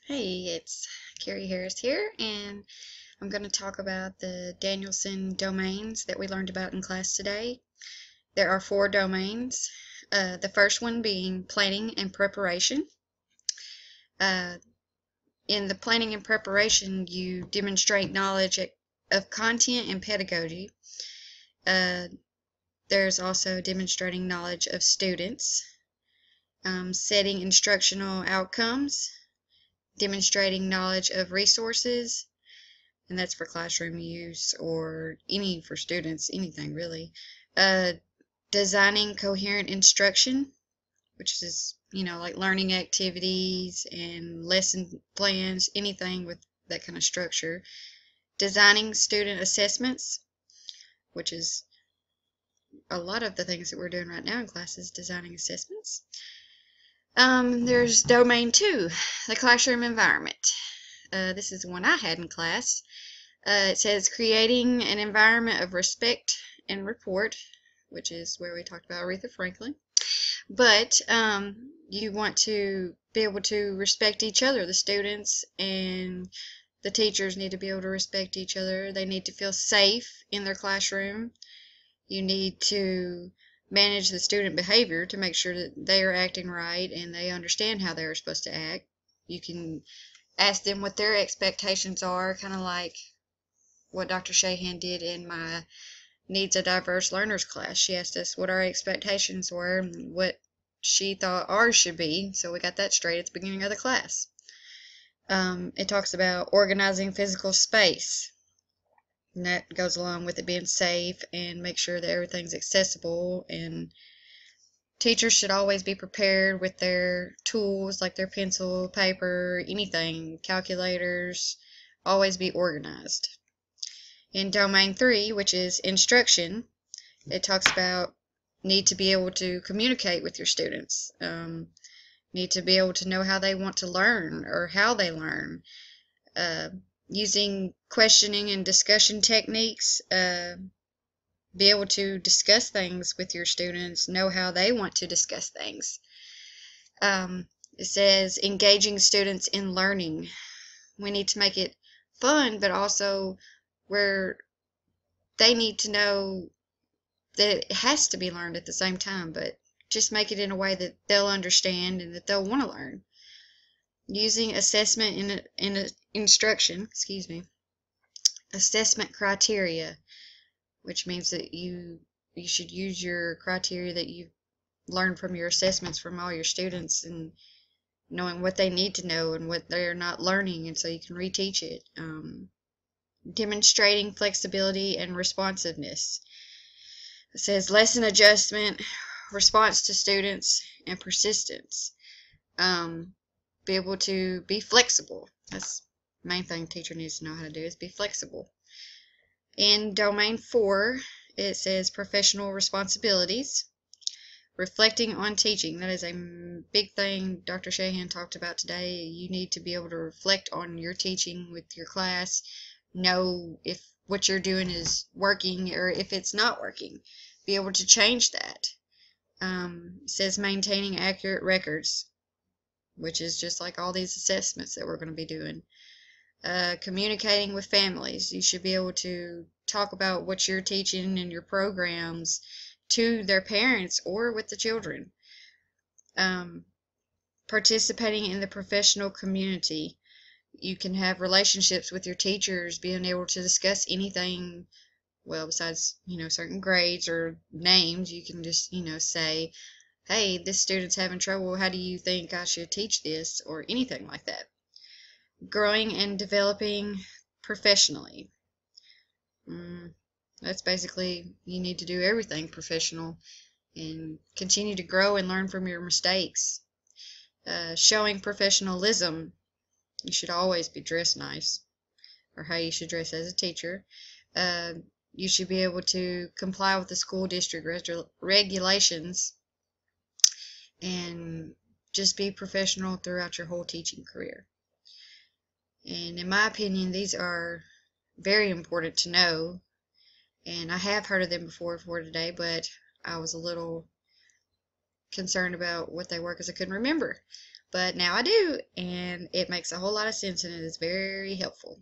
Hey, it's Carrie Harris here, and I'm going to talk about the Danielson domains that we learned about in class today. There are 4 domains, the first one being planning and preparation. Uh, in the planning and preparation, you demonstrate knowledge of content and pedagogy. There's also demonstrating knowledge of students, setting instructional outcomes, demonstrating knowledge of resources, and that's for classroom use or any for students, anything really. Designing coherent instruction, which is, like learning activities and lesson plans, anything with that kind of structure. Designing student assessments, which is a lot of the things that we're doing right now in classes, designing assessments. There's domain 2, the classroom environment. This is the one I had in class. It says creating an environment of respect and rapport, which is where we talked about Aretha Franklin. But you want to be able to respect each other. The students and the teachers need to be able to respect each other. They need to feel safe in their classroom. You need to manage the student behavior to make sure that they are acting right and they understand how they are supposed to act. You can ask them what their expectations are, kind of like what Dr. Shahan did in my Needs of Diverse Learners class. She asked us what our expectations were and what she thought ours should be, so we got that straight at the beginning of the class. It talks about organizing physical space, and that goes along with it being safe and make sure that everything's accessible, and teachers should always be prepared with their tools like their pencil, paper, anything, calculators, always be organized. In domain 3, which is instruction, it talks about need to be able to communicate with your students, need to be able to know how they want to learn or how they learn, using questioning and discussion techniques, be able to discuss things with your students, know how they want to discuss things. It says engaging students in learning. We need to make it fun, but also where they need to know that it has to be learned at the same time, but just make it in a way that they'll understand and that they'll want to learn. Using assessment in instruction, assessment criteria, which means that you should use your criteria that you've learned from your assessments from all your students and knowing what they need to know and what they're not learning, and so you can reteach it. Demonstrating flexibility and responsiveness. It says lesson adjustment, response to students, and persistence. Be able to be flexible. That's the main thing a teacher needs to know how to do, is be flexible. In domain 4, it says professional responsibilities. Reflecting on teaching. That is a big thing Dr. Shahan talked about today. You need to be able to reflect on your teaching with your class, know if what you're doing is working or if it's not working. Be able to change that. It says maintaining accurate records, which is just like all these assessments that we're going to be doing. Communicating with families. You should be able to talk about what you're teaching in your programs to their parents or with the children. Participating in the professional community. You can have relationships with your teachers, being able to discuss anything, well, besides, certain grades or names. You can just, say, hey, this student's having trouble, how do you think I should teach this, or anything like that. Growing and developing professionally. That's basically, you need to do everything professional and continue to grow and learn from your mistakes. Showing professionalism. You should always be dressed nice, or how you should dress as a teacher. You should be able to comply with the school district regulations and just be professional throughout your whole teaching career. And in my opinion, these are very important to know, and I have heard of them before today, but I was a little concerned about what they were because I couldn't remember. but now I do, and it makes a whole lot of sense and it is very helpful.